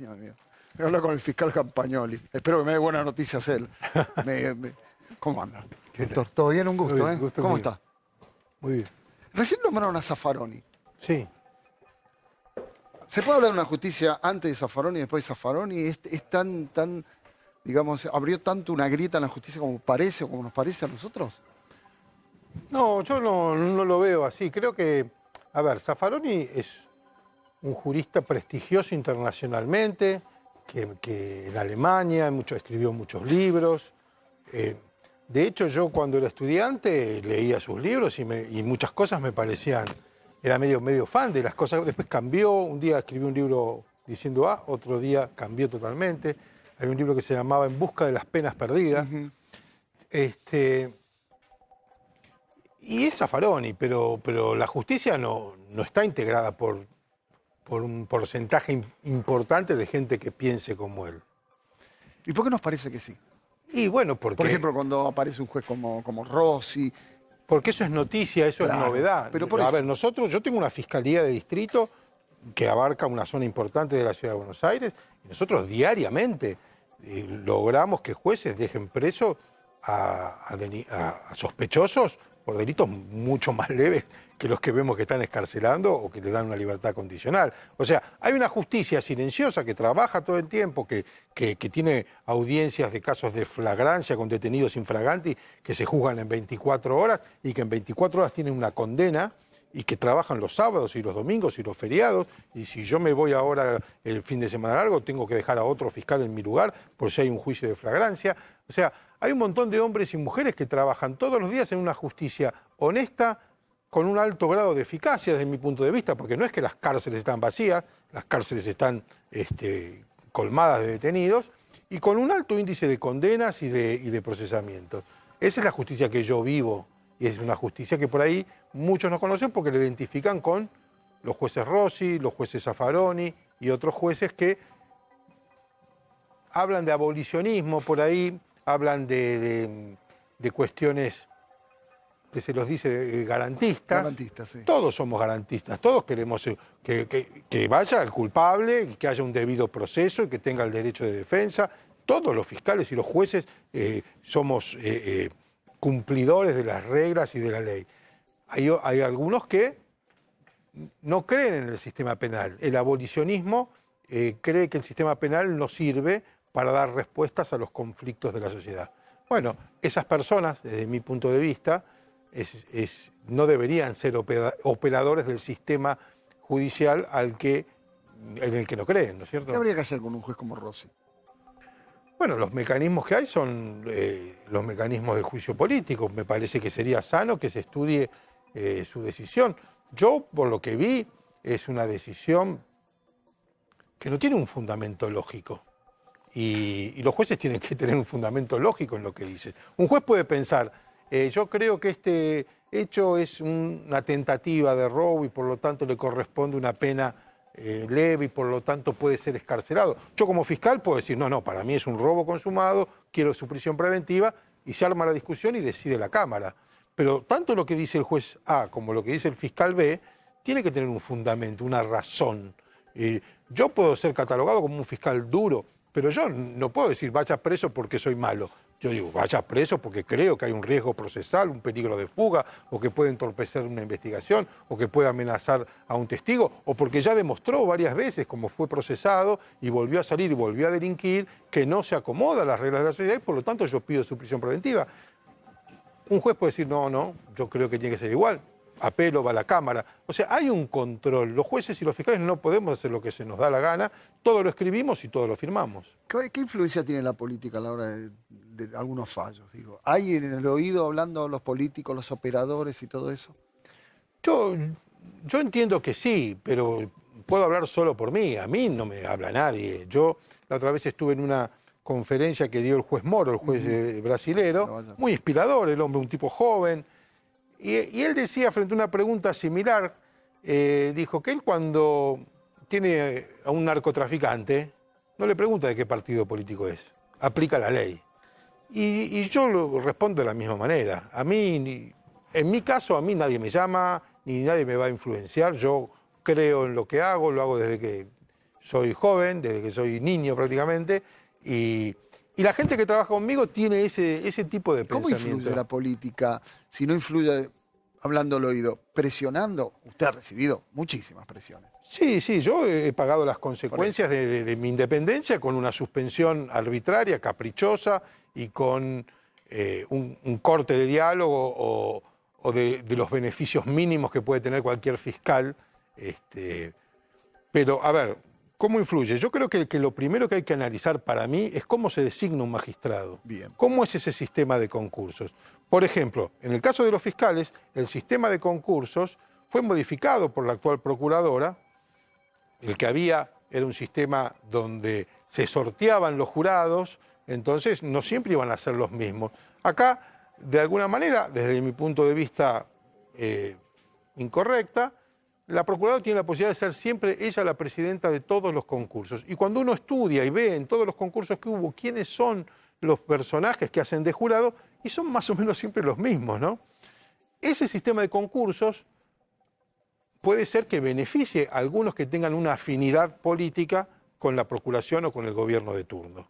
Dios mío. Voy a hablar con el fiscal Campagnoli. Espero que me dé buenas noticias él. ¿Cómo anda? Doctor, ¿todo bien? Un gusto, Bien, ¿eh? gusto ¿Cómo mío. está? Muy bien. Recién nombraron a Zaffaroni. Sí. ¿Se puede hablar de una justicia antes de Zaffaroni y después de Zaffaroni? ¿Es tan, digamos, abrió tanto una grieta en la justicia como parece o como nos parece a nosotros? No, yo no lo veo así. Creo que, a ver, Zaffaroni es un jurista prestigioso internacionalmente, que en Alemania escribió muchos libros. De hecho, yo cuando era estudiante leía sus libros y muchas cosas me parecían, era medio fan de las cosas. Después cambió, un día escribió un libro diciendo A, otro día cambió totalmente. Hay un libro que se llamaba En busca de las penas perdidas. Y es Zaffaroni, pero la justicia no está integrada por un porcentaje importante de gente que piense como él. ¿Y por qué nos parece que sí? Y bueno, porque, Por ejemplo, cuando aparece un juez como Rossi. porque eso es noticia, eso Claro, es novedad. pero por A eso. ver, yo tengo una fiscalía de distrito que abarca una zona importante de la ciudad de Buenos Aires, y nosotros diariamente logramos que jueces dejen preso a sospechosos por delitos mucho más leves que los que vemos que están escarcelando o que le dan una libertad condicional. O sea, hay una justicia silenciosa que trabaja todo el tiempo, que tiene audiencias de casos de flagrancia con detenidos infraganti que se juzgan en 24 horas y que en 24 horas tienen una condena y que trabajan los sábados y los domingos y los feriados, y si yo me voy ahora el fin de semana largo, tengo que dejar a otro fiscal en mi lugar por si hay un juicio de flagrancia. O sea, hay un montón de hombres y mujeres que trabajan todos los días en una justicia honesta, con un alto grado de eficacia desde mi punto de vista, porque no es que las cárceles están vacías, las cárceles están colmadas de detenidos, y con un alto índice de condenas y de procesamientos. Esa es la justicia que yo vivo, y es una justicia que por ahí muchos no conocen porque la identifican con los jueces Rossi, los jueces Zaffaroni y otros jueces que hablan de abolicionismo por ahí, hablan de cuestiones que se los dice garantistas. Garantistas, sí. Todos somos garantistas, todos queremos que vaya el culpable, que haya un debido proceso y que tenga el derecho de defensa. Todos los fiscales y los jueces somos cumplidores de las reglas y de la ley. Hay algunos que no creen en el sistema penal. El abolicionismo cree que el sistema penal no sirve para dar respuestas a los conflictos de la sociedad. Bueno, esas personas, desde mi punto de vista, no deberían ser operadores del sistema judicial en el que no creen, ¿no es cierto? ¿Qué habría que hacer con un juez como Rossi? Bueno, los mecanismos que hay son los mecanismos del juicio político. Me parece que sería sano que se estudie su decisión. Yo, por lo que vi, es una decisión que no tiene un fundamento lógico. Y los jueces tienen que tener un fundamento lógico en lo que dicen. Un juez puede pensar, yo creo que este hecho es una tentativa de robo y por lo tanto le corresponde una pena leve y por lo tanto puede ser excarcelado. Yo como fiscal puedo decir, no, para mí es un robo consumado, quiero su prisión preventiva, y se arma la discusión y decide la Cámara. Pero tanto lo que dice el juez A como lo que dice el fiscal B tiene que tener un fundamento, una razón. Yo puedo ser catalogado como un fiscal duro, pero yo no puedo decir vaya preso porque soy malo. Yo digo, vaya preso porque creo que hay un riesgo procesal, un peligro de fuga, o que puede entorpecer una investigación, o que puede amenazar a un testigo, o porque ya demostró varias veces, como fue procesado y volvió a salir y volvió a delinquir, que no se acomoda a las reglas de la sociedad y por lo tanto yo pido su prisión preventiva. Un juez puede decir, no, yo creo que tiene que ser igual. Apelo, va a la Cámara. O sea, hay un control. Los jueces y los fiscales no podemos hacer lo que se nos da la gana. Todo lo escribimos y todo lo firmamos. ¿Qué influencia tiene la política a la hora de algunos fallos? Digo, ¿hay en el oído hablando los políticos, los operadores y todo eso? Yo entiendo que sí, pero puedo hablar solo por mí. A mí no me habla nadie. Yo la otra vez estuve en una conferencia que dio el juez Moro, el juez brasilero, muy inspirador, el hombre, un tipo joven. Y él decía, frente a una pregunta similar, dijo que él cuando tiene a un narcotraficante, no le pregunta de qué partido político es, aplica la ley. Y yo lo respondo de la misma manera. A mí, en mi caso, a mí nadie me llama, ni nadie me va a influenciar. Yo creo en lo que hago, lo hago desde que soy joven, desde que soy niño prácticamente, y la gente que trabaja conmigo tiene ese tipo de ¿Cómo pensamiento. influye la política? Si no influye, hablando al oído, presionando, usted ha recibido muchísimas presiones. Sí, sí, yo he pagado las consecuencias de mi independencia con una suspensión arbitraria, caprichosa y con un corte de diálogo o de los beneficios mínimos que puede tener cualquier fiscal. Pero, a ver, ¿cómo influye? Yo creo que lo primero que hay que analizar para mí es cómo se designa un magistrado. Bien. ¿Cómo es ese sistema de concursos? Por ejemplo, en el caso de los fiscales, el sistema de concursos fue modificado por la actual procuradora. El que había era un sistema donde se sorteaban los jurados, entonces no siempre iban a ser los mismos. Acá, de alguna manera, desde mi punto de vista incorrecta, la procuradora tiene la posibilidad de ser siempre ella la presidenta de todos los concursos. Y cuando uno estudia y ve en todos los concursos que hubo quiénes son los personajes que hacen de jurado, y son más o menos siempre los mismos, ¿no? Ese sistema de concursos puede ser que beneficie a algunos que tengan una afinidad política con la procuración o con el gobierno de turno.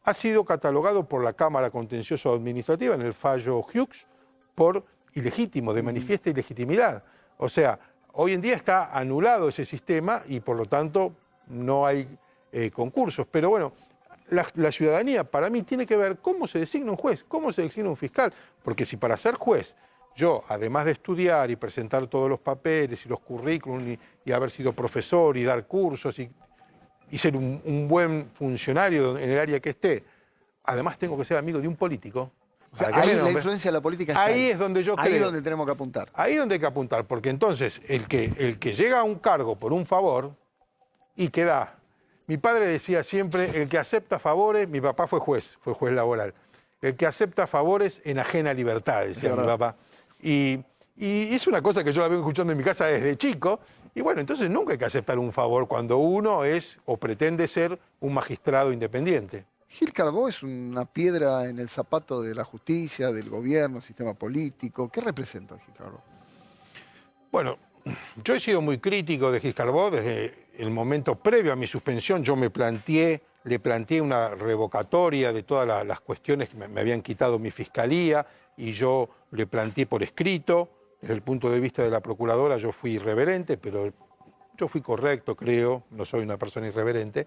Ha sido catalogado por la Cámara Contencioso Administrativa en el fallo Hughes por ilegítimo, de manifiesta ilegitimidad. O sea, hoy en día está anulado ese sistema y por lo tanto no hay concursos. Pero bueno, la ciudadanía para mí tiene que ver cómo se designa un juez, cómo se designa un fiscal. Porque si para ser juez yo, además de estudiar y presentar todos los papeles y los currículums y haber sido profesor y dar cursos y ser un buen funcionario en el área que esté, además tengo que ser amigo de un político. O sea, ahí la influencia de la política está ahí es donde yo creo. Ahí es donde tenemos que apuntar. Ahí es donde hay que apuntar, porque entonces el que llega a un cargo por un favor y que da. Mi padre decía siempre, el que acepta favores, mi papá fue juez laboral, el que acepta favores enajena libertad, decía mi papá. Y es una cosa que yo la vengo escuchando en mi casa desde chico. Y bueno, entonces nunca hay que aceptar un favor cuando uno es o pretende ser un magistrado independiente. Gil Carbó es una piedra en el zapato de la justicia, del gobierno, sistema político. ¿Qué representa Gil Carbó? Bueno, yo he sido muy crítico de Gil Carbó desde el momento previo a mi suspensión. Yo le planteé una revocatoria de todas las cuestiones que me habían quitado mi fiscalía y yo le planteé por escrito. Desde el punto de vista de la procuradora yo fui irreverente, pero yo fui correcto, creo, no soy una persona irreverente.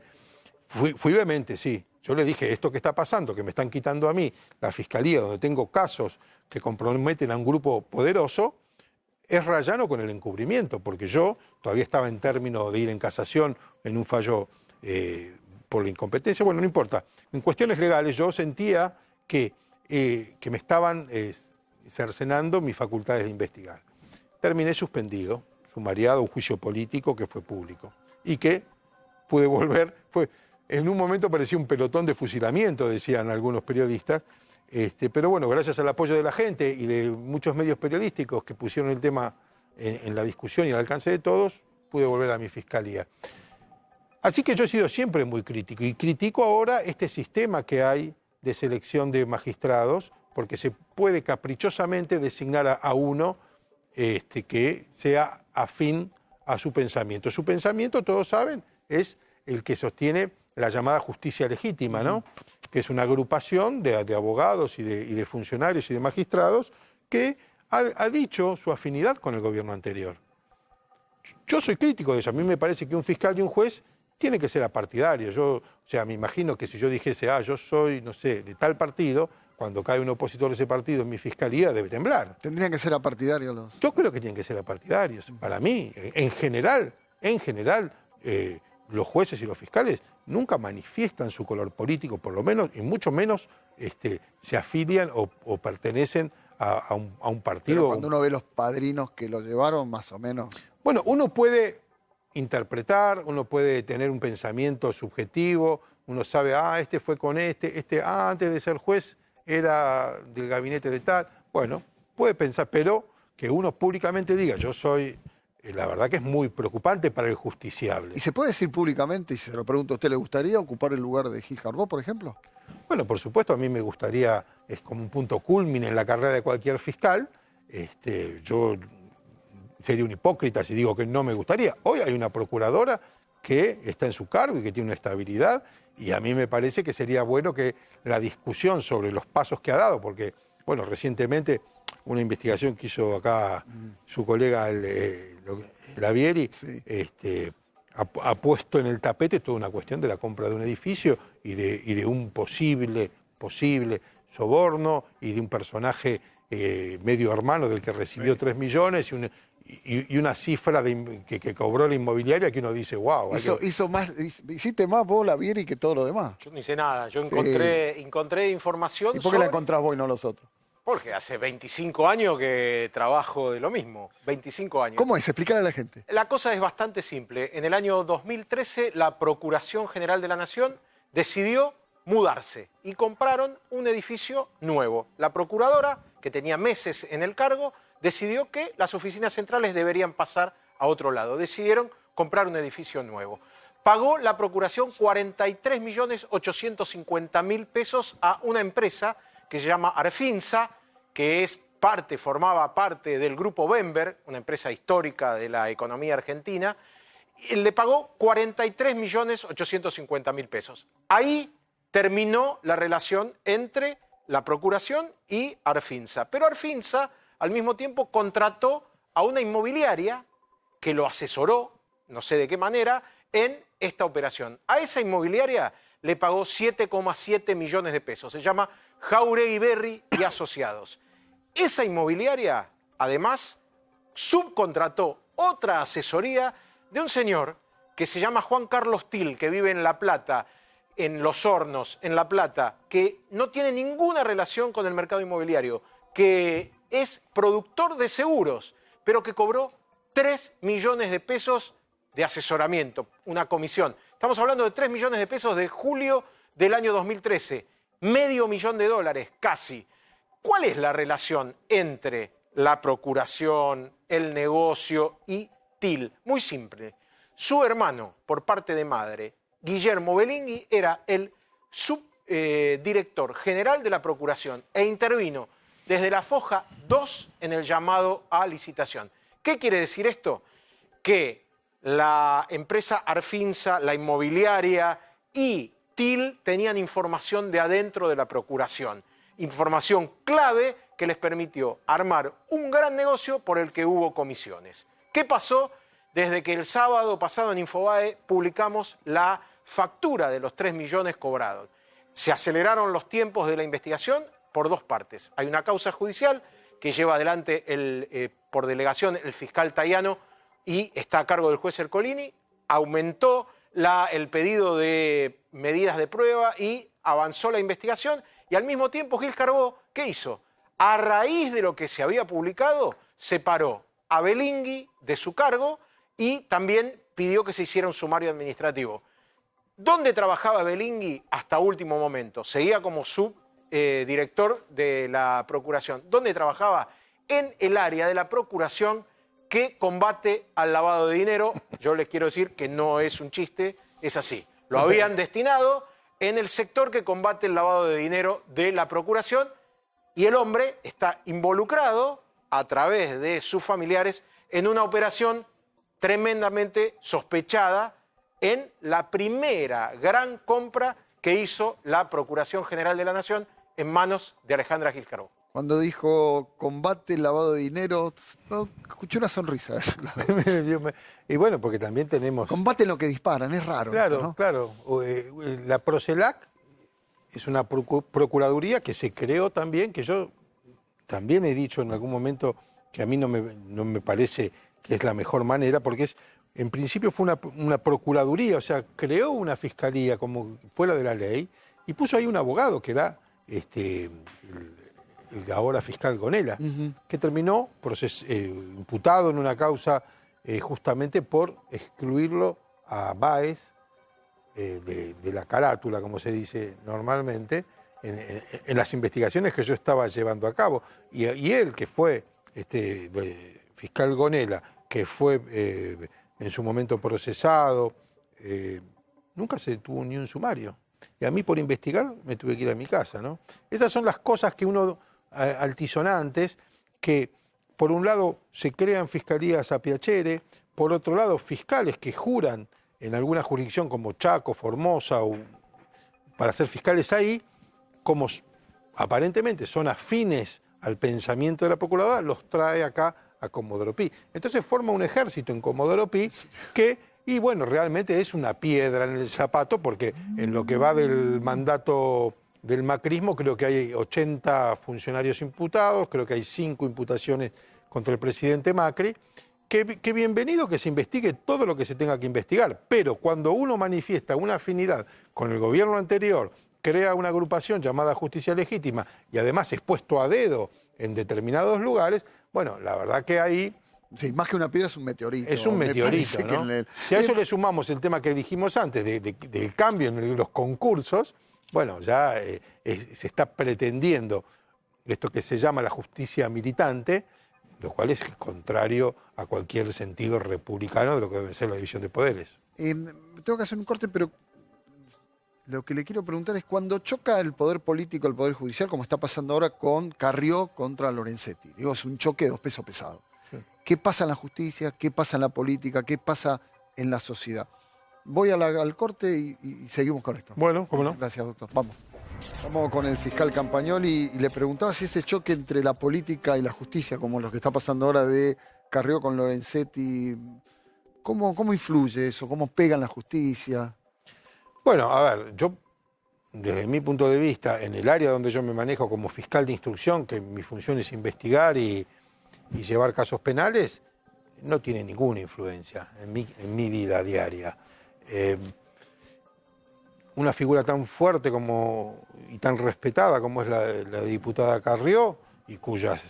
Fui vehemente, sí. Yo le dije, esto que está pasando, que me están quitando a mí la fiscalía, donde tengo casos que comprometen a un grupo poderoso, es rayano con el encubrimiento, porque yo todavía estaba en términos de ir en casación en un fallo por la incompetencia. Bueno, no importa. En cuestiones legales yo sentía que me estaban cercenando mis facultades de investigar. Terminé suspendido, sumariado a un juicio político que fue público y que pude volver. En un momento parecía un pelotón de fusilamiento, decían algunos periodistas, pero bueno, gracias al apoyo de la gente y de muchos medios periodísticos que pusieron el tema en la discusión y al alcance de todos, pude volver a mi fiscalía. Así que yo he sido siempre muy crítico y critico ahora este sistema que hay de selección de magistrados, porque se puede caprichosamente designar a uno que sea afín a su pensamiento. Su pensamiento, todos saben, es el que sostiene la llamada justicia legítima, ¿no? Que es una agrupación de abogados y de funcionarios y de magistrados que ha dicho su afinidad con el gobierno anterior. Yo soy crítico de eso. A mí me parece que un fiscal y un juez tiene que ser apartidario. O sea, me imagino que si yo dijese, yo soy, no sé, de tal partido, cuando cae un opositor de ese partido en mi fiscalía debe temblar. ¿Tendrían que ser apartidarios los...? Yo creo que tienen que ser apartidarios. Para mí, en general, los jueces y los fiscales nunca manifiestan su color político, por lo menos, y mucho menos se afilian o pertenecen a un partido. Pero cuando uno ve los padrinos que lo llevaron, más o menos... Bueno, uno puede interpretar, uno puede tener un pensamiento subjetivo, uno sabe, este fue con antes de ser juez era del gabinete de tal. Bueno, puede pensar, pero que uno públicamente diga, yo soy... La verdad que es muy preocupante para el justiciable. ¿Y se puede decir públicamente, y se lo pregunto a usted, ¿le gustaría ocupar el lugar de Gil Carbó, por ejemplo? Bueno, por supuesto, a mí me gustaría, es como un punto culmine en la carrera de cualquier fiscal. Yo sería un hipócrita si digo que no me gustaría. Hoy hay una procuradora que está en su cargo y que tiene una estabilidad, y a mí me parece que sería bueno que la discusión sobre los pasos que ha dado, porque, bueno, recientemente una investigación que hizo acá su colega el Avieri, Sí. ha puesto en el tapete toda una cuestión de la compra de un edificio y de un posible soborno y de un personaje medio hermano del que recibió 3 millones y una cifra que cobró la inmobiliaria que uno dice, wow. Hiciste más vos, la Vieri, que todo lo demás. Yo no hice nada, yo Sí. encontré información ¿Y por qué la sobre... encontrás vos y no los otros? Porque hace 25 años que trabajo de lo mismo, 25 años. ¿Cómo es? Explícale a la gente. La cosa es bastante simple. En el año 2013, la Procuración General de la Nación decidió mudarse y compraron un edificio nuevo. La procuradora, que tenía meses en el cargo, decidió que las oficinas centrales deberían pasar a otro lado. Decidieron comprar un edificio nuevo. Pagó la Procuración 43.850.000 pesos a una empresa que se llama Arfinsa, que formaba parte del grupo Bember, una empresa histórica de la economía argentina, y le pagó 43.850.000 pesos. Ahí terminó la relación entre la Procuración y Arfinsa. Pero Arfinsa, al mismo tiempo, contrató a una inmobiliaria que lo asesoró, no sé de qué manera, en esta operación. A esa inmobiliaria le pagó 7,7 millones de pesos. Se llama Jauregui Berry y Asociados. Esa inmobiliaria, además, subcontrató otra asesoría de un señor que se llama Juan Carlos Til, que vive en La Plata, en Los Hornos, en La Plata, que no tiene ninguna relación con el mercado inmobiliario, que es productor de seguros, pero que cobró 3 millones de pesos de asesoramiento, una comisión. Estamos hablando de 3 millones de pesos de julio del año 2013, $500.000 casi. ¿Cuál es la relación entre la Procuración, el negocio y Til? Muy simple. Su hermano, por parte de madre, Guillermo Belingui, era el subdirector general de la Procuración e intervino desde la foja 2 en el llamado a licitación. ¿Qué quiere decir esto? Que la empresa Arfinsa, la inmobiliaria y Til tenían información de adentro de la Procuración. Información clave que les permitió armar un gran negocio por el que hubo comisiones. ¿Qué pasó? Desde que el sábado pasado en Infobae publicamos la factura de los 3 millones cobrados. Se aceleraron los tiempos de la investigación por dos partes. Hay una causa judicial que lleva adelante por delegación el fiscal Tayano y está a cargo del juez Ercolini. Aumentó el pedido de medidas de prueba y avanzó la investigación. Y al mismo tiempo Gil Carbó, ¿qué hizo? A raíz de lo que se había publicado, separó a Belingui de su cargo y también pidió que se hiciera un sumario administrativo. ¿Dónde trabajaba Belingui hasta último momento? Seguía como subdirector de la Procuración. ¿Dónde trabajaba? En el área de la Procuración que combate al lavado de dinero. Yo les quiero decir que no es un chiste, es así. Lo habían destinado en el sector que combate el lavado de dinero de la Procuración y el hombre está involucrado a través de sus familiares en una operación tremendamente sospechada en la primera gran compra que hizo la Procuración General de la Nación en manos de Alejandra Gil Carbó. Cuando dijo combate el lavado de dinero, no, escuché una sonrisa. Y bueno, porque también tenemos... Combate lo que disparan, es raro. Claro, esto, ¿no? claro. La Procelac es una procuraduría que se creó también, que yo también he dicho en algún momento que a mí no me parece que es la mejor manera, porque en principio fue una procuraduría, o sea, creó una fiscalía como fuera de la ley y puso ahí un abogado que era el ahora fiscal Gonella, que terminó imputado en una causa justamente por excluirlo a Báez de la carátula, como se dice normalmente, en las investigaciones que yo estaba llevando a cabo. Y él, que fue fiscal Gonella, que fue en su momento procesado, nunca se tuvo ni un sumario. Y a mí por investigar me tuve que ir a mi casa, ¿no? Esas son las cosas que uno, altisonantes, que por un lado se crean fiscalías a piacere, por otro lado fiscales que juran en alguna jurisdicción como Chaco, Formosa, para ser fiscales ahí, como aparentemente son afines al pensamiento de la procuradora, los trae acá a Comodoro Pi. Entonces forma un ejército en Comodoro Pi que, y bueno, realmente es una piedra en el zapato, porque en lo que va del mandato del macrismo creo que hay 80 funcionarios imputados, creo que hay 5 imputaciones contra el presidente Macri. Que bienvenido que se investigue todo lo que se tenga que investigar, pero cuando uno manifiesta una afinidad con el gobierno anterior, crea una agrupación llamada Justicia Legítima y además es puesto a dedo en determinados lugares, bueno, la verdad que ahí... Sí, más que una piedra es un meteorito. Es un meteorito, ¿no? Si a eso le sumamos el tema que dijimos antes, del cambio en los concursos, bueno, ya se está pretendiendo esto que se llama la justicia militante, lo cual es contrario a cualquier sentido republicano de lo que debe ser la división de poderes. Tengo que hacer un corte, pero lo que le quiero preguntar es cuando choca el poder político, el poder judicial, como está pasando ahora con Carrió contra Lorenzetti. Digo, es un choque de 2 pesos pesados. Sí. ¿Qué pasa en la justicia? ¿Qué pasa en la política? ¿Qué pasa en la sociedad? Voy al corte y seguimos con esto. Bueno, cómo no. Gracias, doctor. Vamos. Estamos con el fiscal Campagnoli y le preguntaba si ese choque entre la política y la justicia, como lo que está pasando ahora de Carrió con Lorenzetti, ¿cómo influye eso? ¿Cómo pega en la justicia? Bueno, a ver, yo, desde mi punto de vista, en el área donde yo me manejo como fiscal de instrucción, que mi función es investigar y llevar casos penales, no tiene ninguna influencia en mi vida diaria. Una figura tan fuerte y tan respetada como es la diputada Carrió, y cuyas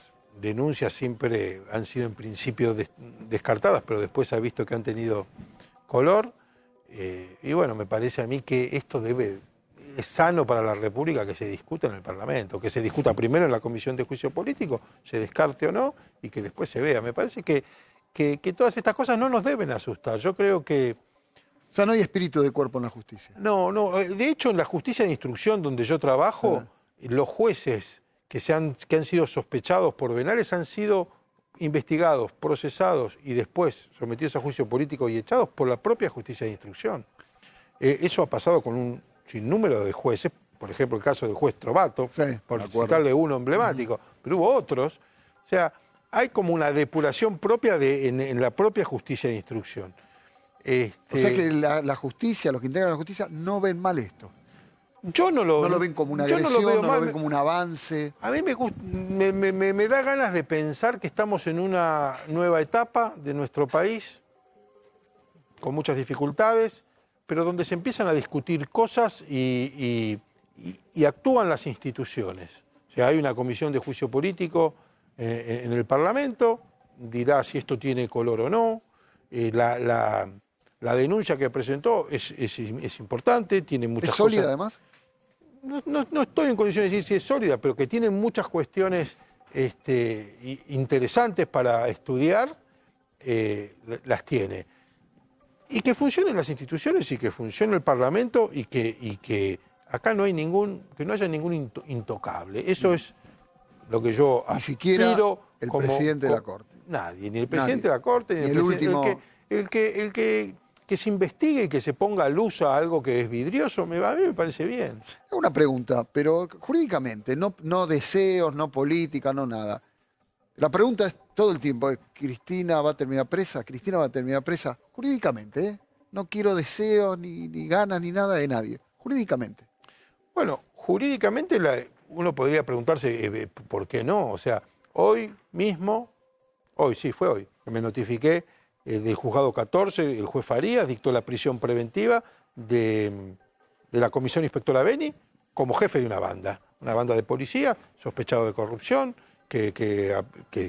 denuncias siempre han sido en principio descartadas, pero después se ha visto que han tenido color. Y bueno, me parece a mí que esto es sano para la República que se discuta en el Parlamento, que se discuta primero en la Comisión de Juicio Político, se descarte o no, y que después se vea. Me parece que todas estas cosas no nos deben asustar. Yo creo que... O sea, no hay espíritu de cuerpo en la justicia. No. De hecho, en la justicia de instrucción donde yo trabajo, los jueces que han sido sospechados por penales han sido investigados, procesados y después sometidos a juicio político y echados por la propia justicia de instrucción. Eso ha pasado con un sinnúmero de jueces, por ejemplo el caso del juez Trovato, por citarle uno emblemático, pero hubo otros. O sea, hay como una depuración propia en la propia justicia de instrucción. O sea que la justicia, los que integran la justicia, no ven mal esto. Yo no lo ven como una agresión, no lo ven como un avance. A mí me da ganas de pensar que estamos en una nueva etapa de nuestro país, con muchas dificultades, pero donde se empiezan a discutir cosas y actúan las instituciones. O sea, hay una comisión de juicio político en el Parlamento, dirá si esto tiene color o no. La denuncia que presentó es importante, tiene muchas cosas. ¿Es sólida además? No estoy en condiciones de decir si es sólida, pero que tiene muchas cuestiones interesantes para estudiar, las tiene. Y que funcionen las instituciones y que funcione el Parlamento y que acá no haya ningún intocable. Eso es lo que yo aspiro. Ni siquiera el presidente de la Corte. Nadie, ni el presidente de la Corte, ni el último. El que se investigue y que se ponga luz a algo que es vidrioso, a mí me parece bien. Una pregunta, pero jurídicamente, no deseos, no política, no nada. La pregunta es todo el tiempo, ¿Cristina va a terminar presa? ¿Cristina va a terminar presa? Jurídicamente, ¿eh? No quiero deseos, ni ganas, ni nada de nadie. Jurídicamente. Bueno, jurídicamente uno podría preguntarse por qué no. O sea, hoy mismo, fue hoy, que me notifiqué del juzgado 14, el juez Farías dictó la prisión preventiva de la comisión inspectora Beni como jefe de una banda de policía, sospechado de corrupción, que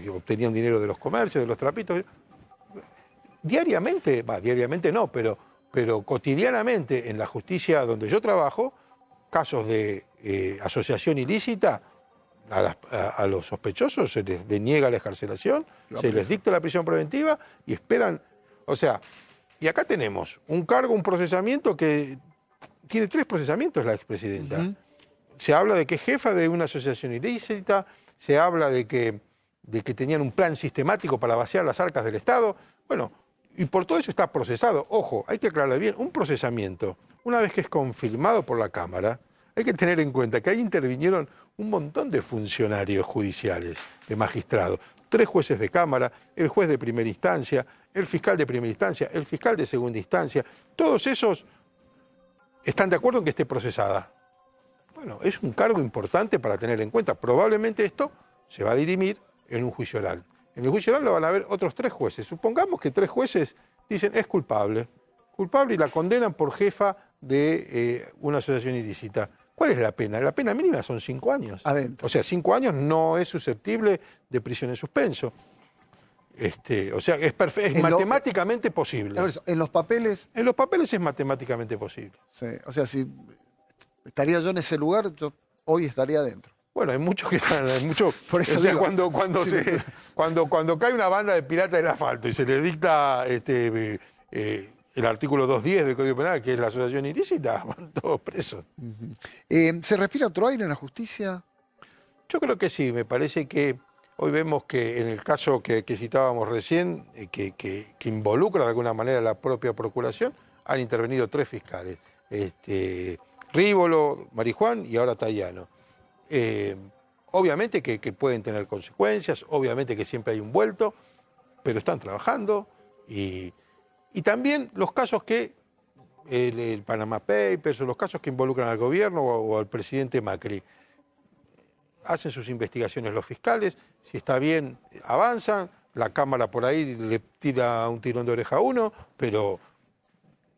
obtenían dinero de los comercios, de los trapitos. Diariamente no, pero cotidianamente en la justicia donde yo trabajo, casos de asociación ilícita, a los sospechosos se les deniega la excarcelación, se les dicta la prisión preventiva y esperan. O sea, y acá tenemos un cargo, un procesamiento que tiene 3 procesamientos la expresidenta. Se habla de que es jefa de una asociación ilícita, se habla de que tenían un plan sistemático para vaciar las arcas del Estado. Bueno, Y por todo eso está procesado. Ojo, hay que aclarar bien, un procesamiento, una vez que es confirmado por la Cámara, hay que tener en cuenta que ahí intervinieron un montón de funcionarios judiciales, de magistrados, 3 jueces de Cámara, el juez de primera instancia, el fiscal de primera instancia, el fiscal de segunda instancia, todos esos están de acuerdo en que esté procesada. Bueno, es un cargo importante para tener en cuenta. Probablemente esto se va a dirimir en un juicio oral. En el juicio oral lo van a ver otros 3 jueces. Supongamos que 3 jueces dicen es culpable y la condenan por jefa de una asociación ilícita. ¿Cuál es la pena? La pena mínima son 5 años. Adentro. O sea, 5 años no es susceptible de prisión en suspenso. O sea, es matemáticamente posible. En los papeles, En los papeles es matemáticamente posible. sí, o sea, si estaría yo en ese lugar, yo hoy estaría adentro. Bueno, hay muchos que están, hay muchos, Por eso o sea, digo. cuando cae una banda de piratas del asfalto y se le dicta el artículo 210 del Código Penal, que es la asociación ilícita, van todos presos. ¿Se respira otro aire en la justicia? Yo creo que sí, me parece que hoy vemos que en el caso que citábamos recién, que involucra de alguna manera a la propia Procuración, han intervenido 3 fiscales, Rívolo, Marijuán y ahora Tayano. Obviamente que pueden tener consecuencias, obviamente que siempre hay un vuelto, pero están trabajando y también los casos que el Panama Papers o los casos que involucran al gobierno o al presidente Macri. Hacen sus investigaciones los fiscales, si está bien avanzan, la Cámara por ahí le tira un tirón de oreja a uno, pero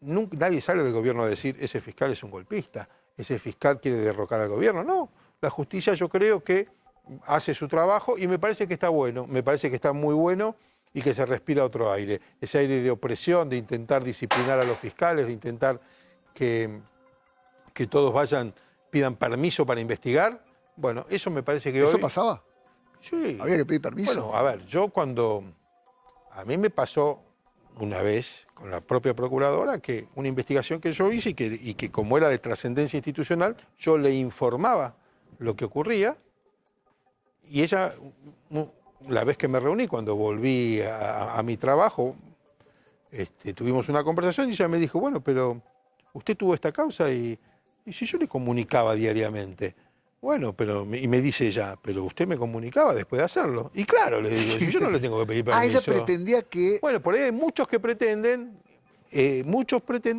nadie sale del gobierno a decir ese fiscal es un golpista, ese fiscal quiere derrocar al gobierno. No, la justicia yo creo que hace su trabajo y me parece que está bueno, me parece que está muy bueno y que se respira otro aire, ese aire de opresión, de intentar disciplinar a los fiscales, de intentar que todos pidan permiso para investigar. Bueno, eso me parece que ¿Eso hoy... pasaba? Sí. ¿Había que pedir permiso? Bueno, a ver, a mí me pasó una vez con la propia procuradora que una investigación que yo hice y que como era de trascendencia institucional, yo le informaba lo que ocurría y ella, la vez que me reuní, cuando volví a mi trabajo, tuvimos una conversación y ella me dijo, bueno, pero usted tuvo esta causa y si yo le comunicaba diariamente. Bueno, y me dice ella, pero usted me comunicaba después de hacerlo. Y claro, le digo, si yo no le tengo que pedir permiso. Ella pretendía que... Bueno, por ahí hay muchos que pretenden,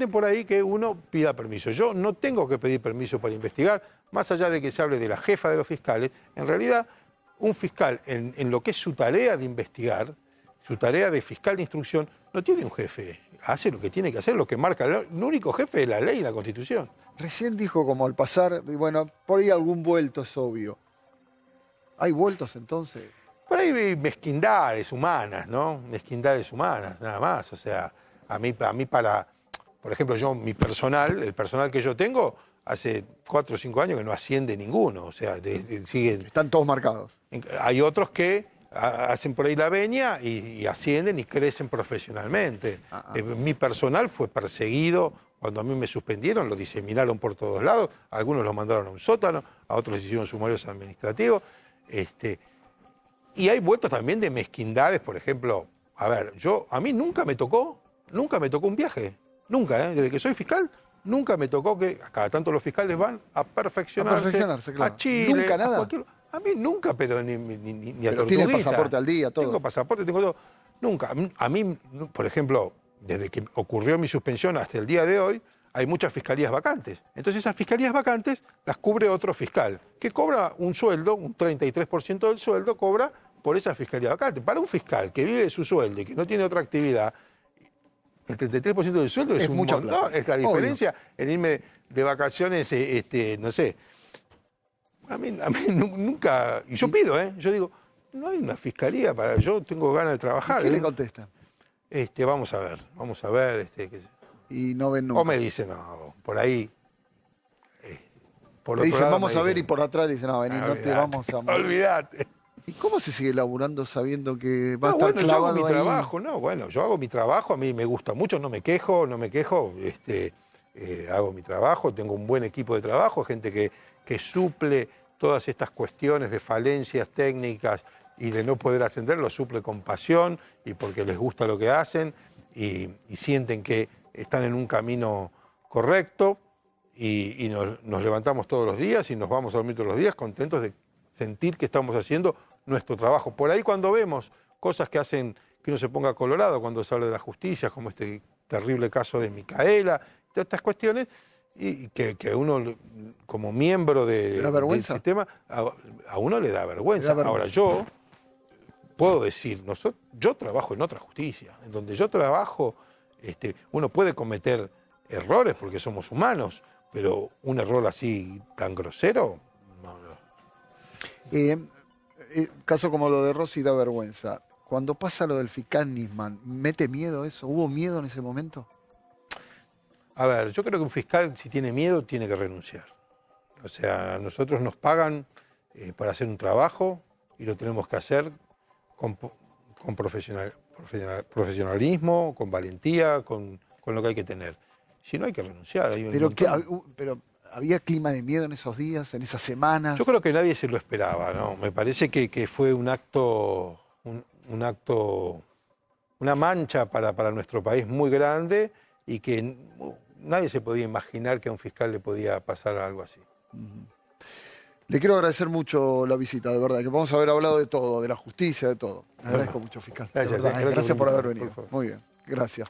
por ahí que uno pida permiso. Yo no tengo que pedir permiso para investigar, más allá de que se hable de la jefa de los fiscales. En realidad, un fiscal, en lo que es su tarea de investigar, su tarea de fiscal de instrucción, no tiene un jefe. Hace lo que tiene que hacer, lo que marca. El único jefe es la ley y la Constitución. Recién dijo como al pasar, y bueno, por ahí algún vuelto es obvio. ¿Hay vueltos entonces? Por ahí hay mezquindades humanas, ¿no? Mezquindades humanas, nada más. O sea, a mí por ejemplo, el personal que yo tengo, hace 4 o 5 años que no asciende ninguno. O sea, siguen... Están todos marcados. Hay otros que hacen por ahí la venia y ascienden y crecen profesionalmente. Mi personal fue perseguido. Cuando a mí me suspendieron, lo diseminaron por todos lados, algunos los mandaron a un sótano, a otros les hicieron sumarios administrativos. Y hay vueltos también de mezquindades, por ejemplo, a mí nunca me tocó un viaje, nunca, desde que soy fiscal, nunca me tocó que, cada tanto los fiscales van a perfeccionarse, claro. A Chile, ¿Nunca nada? A mí nunca, pero ni a Pero tortuguita. tiene pasaporte al día, todo. Tengo pasaporte, tengo todo. Nunca. A mí, por ejemplo, desde que ocurrió mi suspensión hasta el día de hoy, hay muchas fiscalías vacantes. Entonces esas fiscalías vacantes las cubre otro fiscal, que cobra un sueldo, un 33% del sueldo cobra por esa fiscalía vacante. Para un fiscal que vive de su sueldo y que no tiene otra actividad, el 33% del sueldo es un montón. Plata. Es la diferencia en irme de vacaciones, no sé. A mí nunca... Y yo pido, yo digo, no hay una fiscalía para... Yo tengo ganas de trabajar. ¿Qué le contestan? Vamos a ver. Y no ven nunca. O me dicen, no, por ahí. Le dicen, vamos a ver, y por atrás dicen, no, vení, no te vamos a mover. Olvídate. ¿Y cómo se sigue laburando sabiendo que va a No, estar bueno, clavado yo hago mi ahí? trabajo, yo hago mi trabajo, a mí me gusta mucho, no me quejo, hago mi trabajo, tengo un buen equipo de trabajo, gente que suple todas estas cuestiones de falencias técnicas y de no poder ascender, lo suple con pasión y porque les gusta lo que hacen y sienten que están en un camino correcto y nos levantamos todos los días y nos vamos a dormir todos los días contentos de sentir que estamos haciendo nuestro trabajo. Por ahí cuando vemos cosas que hacen que uno se ponga colorado, cuando se habla de la justicia, como este terrible caso de Micaela, todas estas cuestiones, y que uno como miembro del sistema, a uno le da vergüenza. Ahora yo puedo decir, yo trabajo en otra justicia, en donde yo trabajo, uno puede cometer errores porque somos humanos, pero un error así tan grosero, no. Caso como lo de Rossi da vergüenza. Cuando pasa lo del fiscal Nisman, ¿mete miedo eso? ¿Hubo miedo en ese momento? A ver, yo creo que un fiscal, si tiene miedo, tiene que renunciar. O sea, nosotros nos pagan para hacer un trabajo y lo tenemos que hacer con profesionalismo, con valentía, con lo que hay que tener. Si no, hay que renunciar. Pero ¿había clima de miedo en esos días, en esas semanas? Yo creo que nadie se lo esperaba, ¿no? Me parece que fue un acto, una mancha para nuestro país muy grande y que nadie se podía imaginar que a un fiscal le podía pasar algo así. Le quiero agradecer mucho la visita, de verdad, que vamos a haber hablado de todo, de la justicia, de todo. Le agradezco mucho, fiscal. Gracias, gracias por haber venido. Por favor. Muy bien, gracias.